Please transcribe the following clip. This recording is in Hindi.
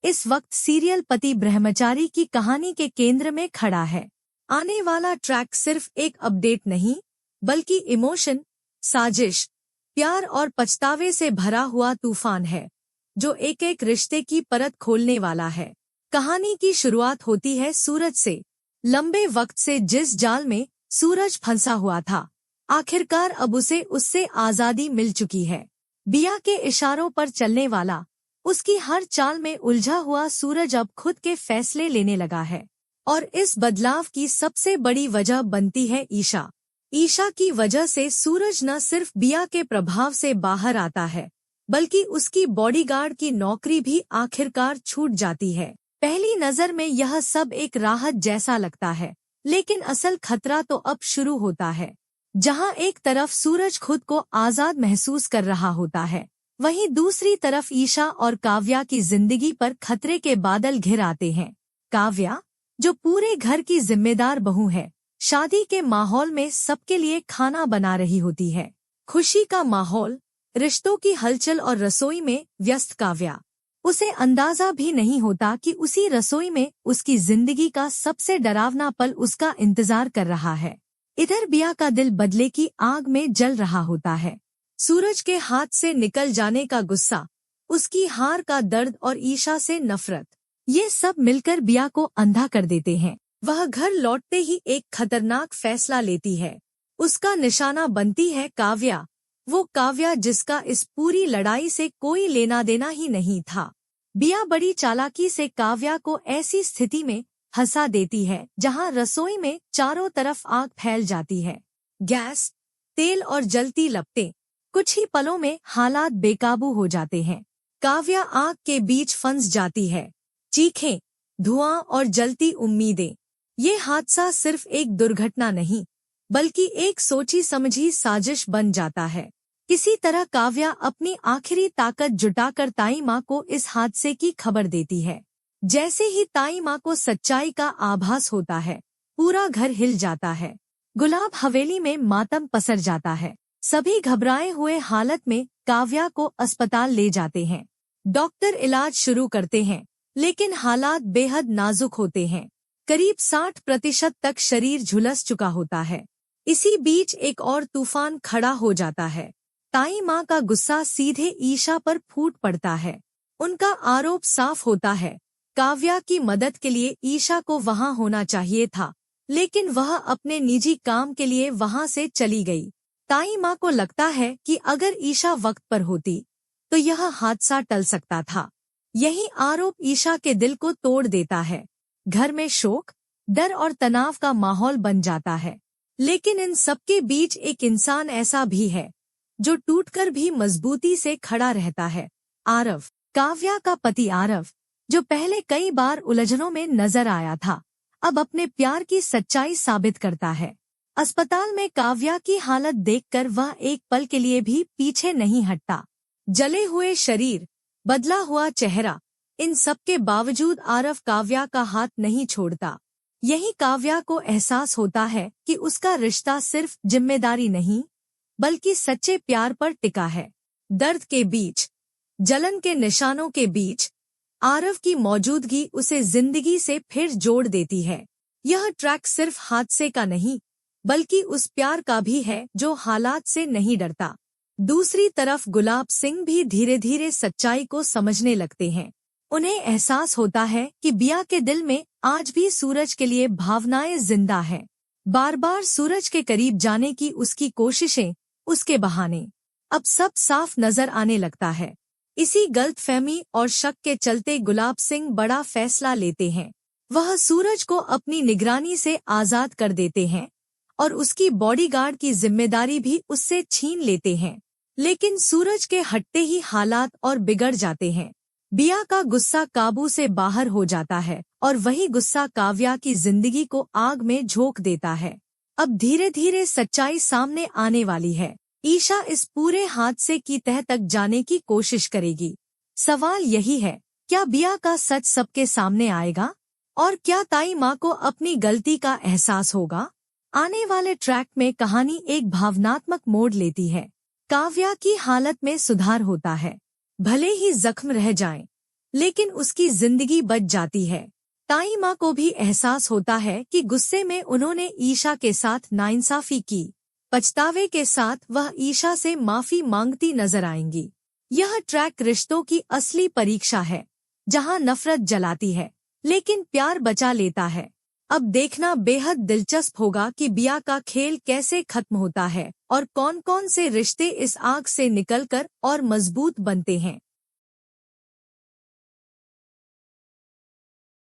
इस वक्त सीरियल पति ब्रह्मचारी की कहानी के केंद्र में खड़ा है। आने वाला ट्रैक सिर्फ एक अपडेट नहीं, बल्कि इमोशन, साजिश, प्यार और पछतावे से भरा हुआ तूफान है, जो एक एक रिश्ते की परत खोलने वाला है। कहानी की शुरुआत होती है सूरज से। लंबे वक्त से जिस जाल में सूरज फंसा हुआ था, आखिरकार अब उसे उससे आजादी मिल चुकी है। बिया के इशारों पर चलने वाला, उसकी हर चाल में उलझा हुआ सूरज अब खुद के फैसले लेने लगा है। और इस बदलाव की सबसे बड़ी वजह बनती है ईशा। ईशा की वजह से सूरज न सिर्फ बिया के प्रभाव से बाहर आता है, बल्कि उसकी बॉडीगार्ड की नौकरी भी आखिरकार छूट जाती है। पहली नजर में यह सब एक राहत जैसा लगता है, लेकिन असल खतरा तो अब शुरू होता है। जहां एक तरफ सूरज खुद को आजाद महसूस कर रहा होता है, वहीं दूसरी तरफ ईशा और काव्या की जिंदगी पर खतरे के बादल घिर आते हैं। काव्या, जो पूरे घर की जिम्मेदार बहू है, शादी के माहौल में सबके लिए खाना बना रही होती है। खुशी का माहौल, रिश्तों की हलचल और रसोई में व्यस्त काव्या। उसे अंदाजा भी नहीं होता कि उसी रसोई में उसकी जिंदगी का सबसे डरावना पल उसका इंतजार कर रहा है। इधर बिया का दिल बदले की आग में जल रहा होता है। सूरज के हाथ से निकल जाने का गुस्सा, उसकी हार का दर्द और ईशा से नफरत, ये सब मिलकर बिया को अंधा कर देते हैं। वह घर लौटते ही एक खतरनाक फैसला लेती है। उसका निशाना बनती है काव्या, वो काव्या जिसका इस पूरी लड़ाई से कोई लेना देना ही नहीं था। बिया बड़ी चालाकी से काव्या को ऐसी स्थिति में फंसा देती है जहां रसोई में चारों तरफ आग फैल जाती है। गैस, तेल और जलती लपटें। कुछ ही पलों में हालात बेकाबू हो जाते हैं। काव्या आग के बीच फंस जाती है। चीखें, धुआं और जलती उम्मीदें। ये हादसा सिर्फ एक दुर्घटना नहीं, बल्कि एक सोची समझी साजिश बन जाता है। किसी तरह काव्या अपनी आखिरी ताकत जुटाकर ताई माँ को इस हादसे की खबर देती है। जैसे ही ताई माँ को सच्चाई का आभास होता है, पूरा घर हिल जाता है। गुलाब हवेली में मातम पसर जाता है। सभी घबराए हुए हालत में काव्या को अस्पताल ले जाते हैं। डॉक्टर इलाज शुरू करते हैं, लेकिन हालात बेहद नाजुक होते हैं। करीब 60% तक शरीर झुलस चुका होता है। इसी बीच एक और तूफान खड़ा हो जाता है। ताई माँ का गुस्सा सीधे ईशा पर फूट पड़ता है। उनका आरोप साफ होता है, काव्या की मदद के लिए ईशा को वहां होना चाहिए था, लेकिन वह अपने निजी काम के लिए वहां से चली गई। ताई माँ को लगता है कि अगर ईशा वक्त पर होती, तो यह हादसा टल सकता था। यही आरोप ईशा के दिल को तोड़ देता है। घर में शोक, डर और तनाव का माहौल बन जाता है। लेकिन इन सबके बीच एक इंसान ऐसा भी है, जो टूटकर भी मजबूती से खड़ा रहता है। आरव, काव्या का पति आरव, जो पहले कई बार उलझनों में नजर आया था, अब अपने प्यार की सच्चाई साबित करता है। अस्पताल में काव्या की हालत देखकर वह एक पल के लिए भी पीछे नहीं हटता। जले हुए शरीर, बदला हुआ चेहरा, इन सब के बावजूद आरव काव्या का हाथ नहीं छोड़ता। यही काव्या को एहसास होता है कि उसका रिश्ता सिर्फ जिम्मेदारी नहीं, बल्कि सच्चे प्यार पर टिका है। दर्द के बीच, जलन के निशानों के बीच, आरव की मौजूदगी उसे जिंदगी से फिर जोड़ देती है। यह ट्रैक सिर्फ हादसे का नहीं, बल्कि उस प्यार का भी है जो हालात से नहीं डरता। दूसरी तरफ गुलाब सिंह भी धीरे धीरे सच्चाई को समझने लगते हैं। उन्हें एहसास होता है कि बिया के दिल में आज भी सूरज के लिए भावनाएं जिंदा हैं। बार बार सूरज के करीब जाने की उसकी कोशिशें, उसके बहाने, अब सब साफ नजर आने लगता है। इसी गलतफहमी और शक के चलते गुलाब सिंह बड़ा फैसला लेते हैं। वह सूरज को अपनी निगरानी से आजाद कर देते हैं और उसकी बॉडीगार्ड की जिम्मेदारी भी उससे छीन लेते हैं। लेकिन सूरज के हटते ही हालात और बिगड़ जाते हैं। बिया का गुस्सा काबू से बाहर हो जाता है और वही गुस्सा काव्या की जिंदगी को आग में झोंक देता है। अब धीरे धीरे सच्चाई सामने आने वाली है। ईशा इस पूरे हादसे की तह तक जाने की कोशिश करेगी। सवाल यही है, क्या बिया का सच सबके सामने आएगा? और क्या ताई माँ को अपनी गलती का एहसास होगा? आने वाले ट्रैक में कहानी एक भावनात्मक मोड़ लेती है। काव्या की हालत में सुधार होता है। भले ही जख्म रह जाएं, लेकिन उसकी जिंदगी बच जाती है। ताई माँ को भी एहसास होता है कि गुस्से में उन्होंने ईशा के साथ नाइंसाफी की। पछतावे के साथ वह ईशा से माफी मांगती नजर आएंगी। यह ट्रैक रिश्तों की असली परीक्षा है, जहां नफरत जलाती है लेकिन प्यार बचा लेता है। अब देखना बेहद दिलचस्प होगा कि बिया का खेल कैसे खत्म होता है और कौन कौन से रिश्ते इस आग से निकलकर और मजबूत बनते हैं।